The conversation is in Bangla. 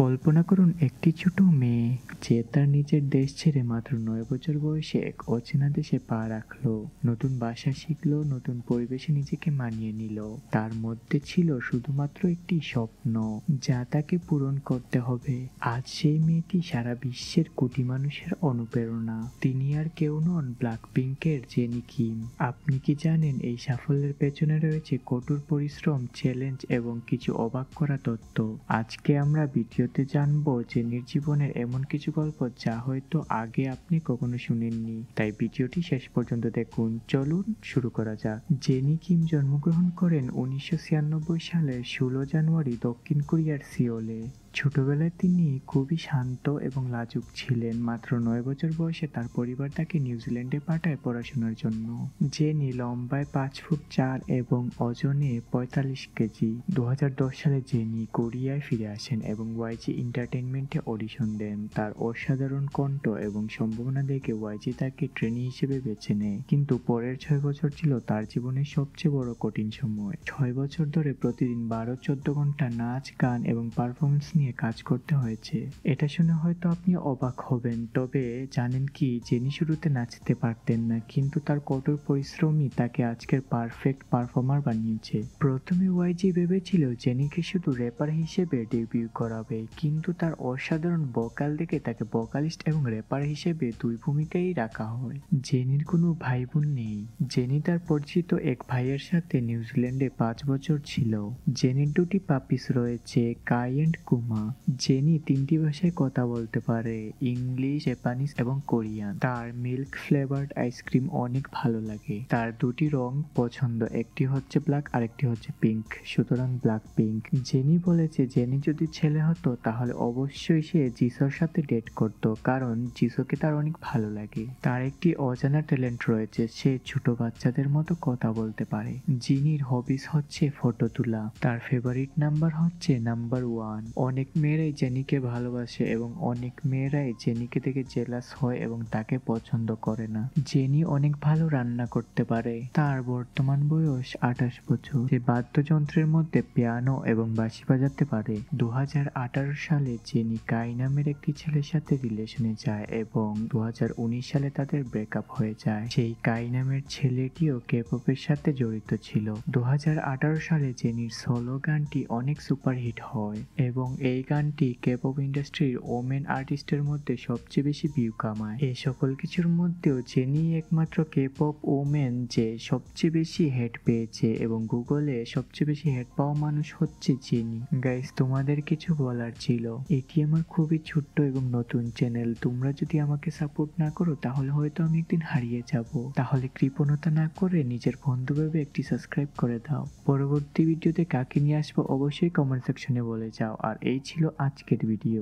কল্পনা করুন একটি ছোট মেয়ে যে তার নিজের দেশ ছেড়ে মাত্র ৯ বছর বয়সে এক অচেনা দেশে পা রাখলো, নতুন ভাষা শিখলো, নতুন পরিবেশে নিজেকে মানিয়ে নিল। তার মধ্যে ছিল শুধুমাত্র একটি স্বপ্ন যা তাকে পূরণ করতে হবে। আজ সেই মেয়েটি সারা বিশ্বের কোটি মানুষের অনুপ্রেরণা। তিনি আর কেউ নন ব্ল্যাকপিঙ্কের জেনি কিম। আপনি কি জানেন এই সাফল্যের পেছনে রয়েছে কঠোর পরিশ্রম, চ্যালেঞ্জ এবং কিছু অবাক করা তথ্য। আজকে আমরা ভিডিওতে জানবো জেনির জীবনের এমন কিছু গল্প যা হয়তো আগে আপনি কখনো শুনেননি, তাই ভিডিওটি শেষ পর্যন্ত দেখুন। চলুন শুরু করা যাক। জেনি কিম জন্মগ্রহণ করেন 1996 সালের 16 জানুয়ারি দক্ষিণ কোরিয়ার সিওলে। ছোটবেলায় তিনি খুবই শান্ত এবং লাজুক ছিলেন। মাত্র 9 বছর বয়সে তার পরিবার তাকে নিউজিল্যান্ডে পাঠায় পড়াশোনার জন্য। জেনি লম্বায় 5 ফুট 4 এবং ওজনে 45 কেজি। 2010 সালে জেনি কোরিয়ায় ফিরে আসেন এবং ওয়াইজি এন্টারটেইনমেন্টে অডিশন দেন। তার অসাধারণ কণ্ঠ এবং সম্ভাবনা দেখে ওয়াইজি তাকে ট্রেনি হিসেবে বেছে নেয়। কিন্তু পরের 6 বছর ছিল তার জীবনের সবচেয়ে বড় কঠিন সময়। 6 বছর ধরে প্রতিদিন 12-14 ঘন্টা নাচ, গান এবং পারফরমেন্স নিয়ে কাজ করতে হয়েছে। এটা শুনে হয়তো আপনি অবাক হবেন, তবে জানেন কি, জেনি শুরুতে নাচতে পারতেন না, কিন্তু তার কঠোর পরিশ্রমই তাকে আজকের পারফেক্ট পারফর্মার বানিয়েছে। প্রথমে ওয়াইজি ভেবেছিল জেনিকে শুধু র্যাপার হিসেবে ডেবিউ করাবে, কিন্তু তার অসাধারণ ভোকাল দেখে তাকে ভোকালিস্ট এবং র্যাপার হিসেবে দুই ভূমিকাই রাখা হয়। জেনির কোনো ভাই বোন নেই। জেনি তার পরিচিত এক ভাইয়ের সাথে নিউজিল্যান্ডে 5 বছর ছিল। জেনির দুটি পাপিস রয়েছে, কাই এন্ড কুমা। জেনি 3টি ভাষায় কথা বলতে পারে, ইংলিশ, জাপানিজ এবং কোরিয়ান। তার মিল্ক ফ্লেভারড আইসক্রিম অনেক ভালো লাগে। তার দুটি রং পছন্দ, একটি হচ্ছে ব্ল্যাক আর একটি হচ্ছে পিঙ্ক, সুতরাং ব্ল্যাক পিঙ্ক। জেনি বলেছে জেনি যদি ছেলে হতো তাহলে অবশ্যই সে জিসোর সাথে ডেট করত, কারণ জিসোকে তার অনেক ভালো লাগে। তার একটি অজানা ট্যালেন্ট রয়েছে, সে ছোট বাচ্চাদের মতো কথা বলতে পারে। জিনির হবিস হচ্ছে ফটো তোলা। তার ফেভারিট নাম্বার হচ্ছে নাম্বার 1। অনেক মেয়েরাই জেনিকে ভালোবাসে এবং অনেক মেয়েরাই জেনিকে দেখে জেলাস হয় এবং তাকে পছন্দ করে না। জেনি অনেক ভালো রান্না করতে পারে। তার বর্তমান বয়স 28 বছর। সে বাদ্যযন্ত্রের মধ্যে পিয়ানো এবং বাঁশি বাজাতে পারে। 2018 সালে জেনি কাই নামের একটি ছেলের সাথে রিলেশনে যায় এবং 2019 সালে তাদের ব্রেকআপ হয়ে যায়। সেই কাই নামের ছেলেটিও কে-পপের সাথে জড়িত ছিল। 2018 সালে জেনির সোলো গানটি অনেক সুপারহিট হয় এবং এই গানটি কে-পপ ইন্ডাস্ট্রির ওমেন আর্টিস্টের মধ্যে সবচেয়ে বেশি ভিউ কামায়। এই সকল কিছুর মধ্যেও জেনি একমাত্র কে-পপ ওমেন যে সবচেয়ে বেশি হেট পেয়েছে এবং গুগলে সবচেয়ে বেশি হেট পাওয়া মানুষ হচ্ছে জেনি। গাইস, তোমাদের কিছু বলার ছিল। এটি আমার খুবই ছোট্ট এবং নতুন চ্যানেল। তোমরা যদি আমাকে সাপোর্ট না করো তাহলে হয়তো আমি একদিন হারিয়ে যাব। তাহলে কৃপণতা না করে নিজের বন্ধু ভেবে একটি সাবস্ক্রাইব করে দাও। পরবর্তী ভিডিওতে কাকে নিয়ে আসবো অবশ্যই কমেন্ট সেকশনে বলে যাও। আর এই ছিল আজকের ভিডিও।